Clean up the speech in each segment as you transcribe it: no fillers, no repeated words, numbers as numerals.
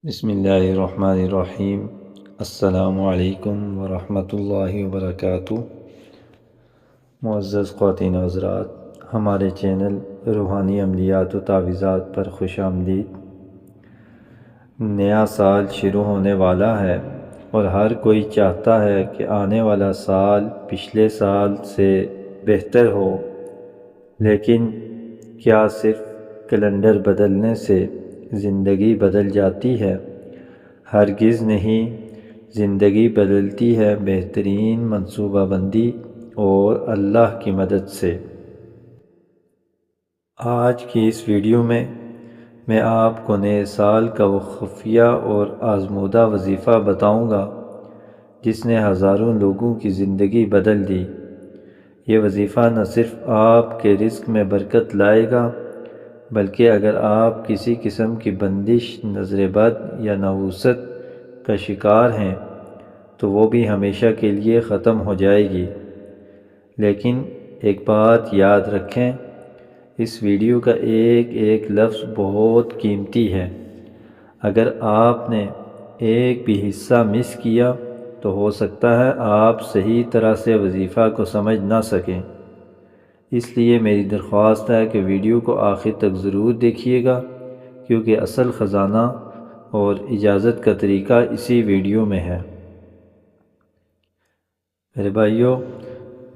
بسم اللہ الرحمن الرحیم۔ السلام علیکم ورحمۃ اللہ وبرکاتہ۔ معزز خواتین و حضرات، ہمارے چینل روحانی عملیات و تعویذات پر خوش آمدید۔ نیا سال شروع ہونے والا ہے اور ہر کوئی چاہتا ہے کہ آنے والا سال پچھلے سال سے بہتر ہو، لیکن کیا صرف کیلنڈر بدلنے سے زندگی بدل جاتی ہے؟ ہرگز نہیں، زندگی بدلتی ہے بہترین منصوبہ بندی اور اللہ کی مدد سے۔ آج کی اس ویڈیو میں آپ کو نئے سال کا وہ خفیہ اور آزمودہ وظیفہ بتاؤں گا جس نے ہزاروں لوگوں کی زندگی بدل دی۔ یہ وظیفہ نہ صرف آپ کے رزق میں برکت لائے گا، بلکہ اگر آپ کسی قسم کی بندش، نظر بد یا نحوست کا شکار ہیں تو وہ بھی ہمیشہ کے لیے ختم ہو جائے گی۔ لیکن ایک بات یاد رکھیں، اس ویڈیو کا ایک ایک لفظ بہت قیمتی ہے۔ اگر آپ نے ایک بھی حصہ مس کیا تو ہو سکتا ہے آپ صحیح طرح سے وظیفہ کو سمجھ نہ سکیں۔ اس لیے میری درخواست ہے کہ ویڈیو کو آخر تک ضرور دیکھیے گا، کیونکہ اصل خزانہ اور اجازت کا طریقہ اسی ویڈیو میں ہے۔ میرے بھائیوں،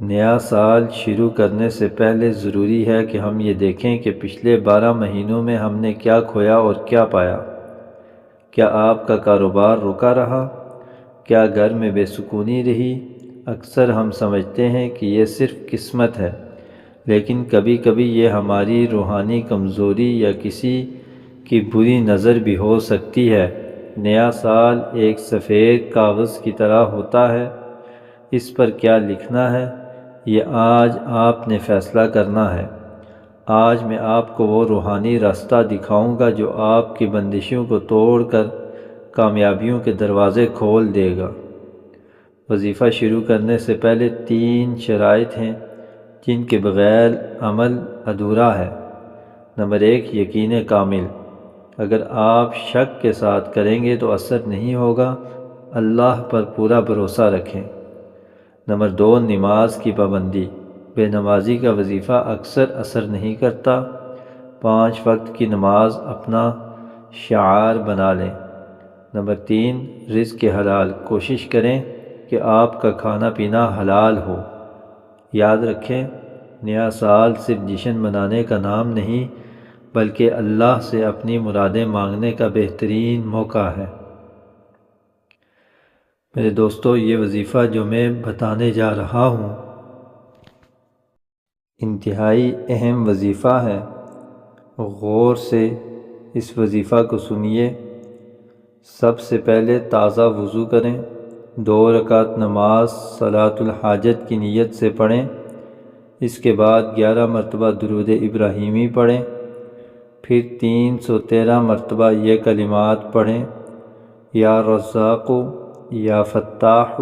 نیا سال شروع کرنے سے پہلے ضروری ہے کہ ہم یہ دیکھیں کہ پچھلے 12 مہینوں میں ہم نے کیا کھویا اور کیا پایا۔ کیا آپ کا کاروبار رکا رہا؟ کیا گھر میں بے سکونی رہی؟ اکثر ہم سمجھتے ہیں کہ یہ صرف قسمت ہے، لیکن کبھی کبھی یہ ہماری روحانی کمزوری یا کسی کی بری نظر بھی ہو سکتی ہے۔ نیا سال ایک سفید کاغذ کی طرح ہوتا ہے، اس پر کیا لکھنا ہے یہ آج آپ نے فیصلہ کرنا ہے۔ آج میں آپ کو وہ روحانی راستہ دکھاؤں گا جو آپ کی بندشوں کو توڑ کر کامیابیوں کے دروازے کھول دے گا۔ وظیفہ شروع کرنے سے پہلے 3 شرائط ہیں جن کے بغیر عمل ادھورا ہے۔ نمبر 1، یقین کامل۔ اگر آپ شک کے ساتھ کریں گے تو اثر نہیں ہوگا، اللہ پر پورا بھروسہ رکھیں۔ نمبر 2، نماز کی پابندی۔ بے نمازی کا وظیفہ اکثر اثر نہیں کرتا۔ 5 وقت کی نماز اپنا شعار بنا لیں۔ نمبر 3، رزق حلال۔ کوشش کریں کہ آپ کا کھانا پینا حلال ہو۔ یاد رکھیں، نیا سال صرف جشن منانے کا نام نہیں، بلکہ اللہ سے اپنی مرادیں مانگنے کا بہترین موقع ہے۔ میرے دوستو، یہ وظیفہ جو میں بتانے جا رہا ہوں انتہائی اہم وظیفہ ہے۔ غور سے اس وظیفہ کو سنیے۔ سب سے پہلے تازہ وضو کریں، 2 رکعت نماز صلاۃ الحاجت کی نیت سے پڑھیں۔ اس کے بعد 11 مرتبہ درود ابراہیمی پڑھیں، پھر 313 مرتبہ یہ کلمات پڑھیں: یا رزاق، یا فتاح،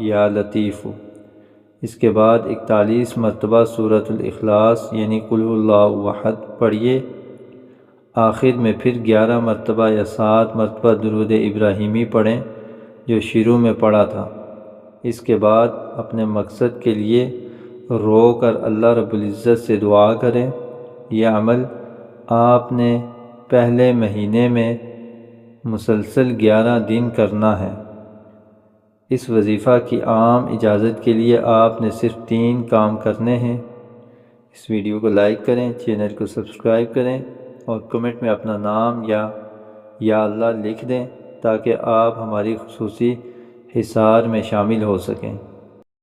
یا لطیف۔ اس کے بعد 41 مرتبہ سورۃ الاخلاص یعنی قل هو اللہ احد پڑھیے۔ آخر میں پھر 11 مرتبہ یا 7 مرتبہ درود ابراہیمی پڑھیں جو شروع میں پڑھا تھا۔ اس کے بعد اپنے مقصد کے لیے رو کر اللہ رب العزت سے دعا کریں۔ یہ عمل آپ نے پہلے مہینے میں مسلسل 11 دن کرنا ہے۔ اس وظیفہ کی عام اجازت کے لیے آپ نے صرف 3 کام کرنے ہیں۔ اس ویڈیو کو لائک کریں، چینل کو سبسکرائب کریں اور کمنٹ میں اپنا نام یا اللہ لکھ دیں تاکہ آپ ہماری خصوصی حصار میں شامل ہو سکیں۔